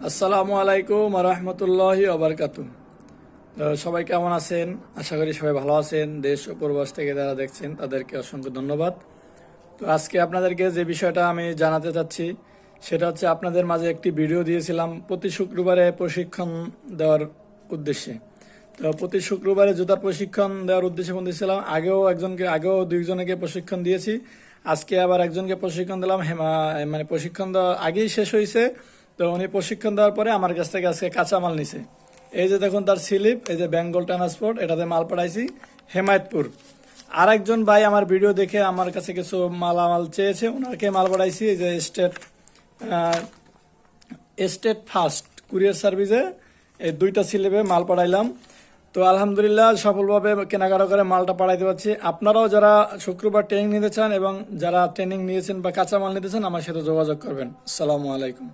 আসসালামু আলাইকুম রহমতুল্লাহি ওবরকাতু। সবাই কেমন আছেন? আশা করি সবাই ভালো আছেন। দেশ ও প্রবাস থেকে যারা দেখছেন তাদেরকে অসংখ্য ধন্যবাদ। তো আজকে আপনাদেরকে যে বিষয়টা আমি জানাতে চাচ্ছি সেটা হচ্ছে, আপনাদের মাঝে একটি ভিডিও দিয়েছিলাম প্রতি শুক্রবারে প্রশিক্ষণ দেওয়ার উদ্দেশ্যে। তো প্রতি শুক্রবারে জুতার প্রশিক্ষণ দেওয়ার উদ্দেশ্যে ফোন দিয়েছিলাম। আগেও দুইজনকে প্রশিক্ষণ দিয়েছি। আজকে আবার একজনকে প্রশিক্ষণ দিলাম। মানে প্রশিক্ষণ দেওয়া আগেই শেষ হয়েছে। তো উনি প্রশিক্ষণ দেওয়ার পরে আমার কাছ থেকে আজকে কাঁচামাল নিছে। এই যে দেখুন তার স্লিপ, এই যে বেঙ্গল ট্রান্সপোর্ট, এটাতে মাল পাঠাইছি হেমায়তপুর। আর একজন ভাই আমার ভিডিও দেখে আমার কাছে কিছু মালামাল চেয়েছে, ওনাকে মাল পাঠাইছি এই যে স্টেট ফার্স্ট কুরিয়ার সার্ভিসে এই দুইটা স্লিপে মাল পাঠাইলাম। তো আলহামদুলিল্লাহ সফলভাবে কেনাকাটা করে মালটা পাঠাইতে পারছি। আপনারাও যারা শুক্রবার ট্রেনিং নিতে চান এবং যারা ট্রেনিং নিয়েছেন বা কাঁচামাল নিতে চান, আমার সাথে যোগাযোগ করবেন। আসসালামু আলাইকুম।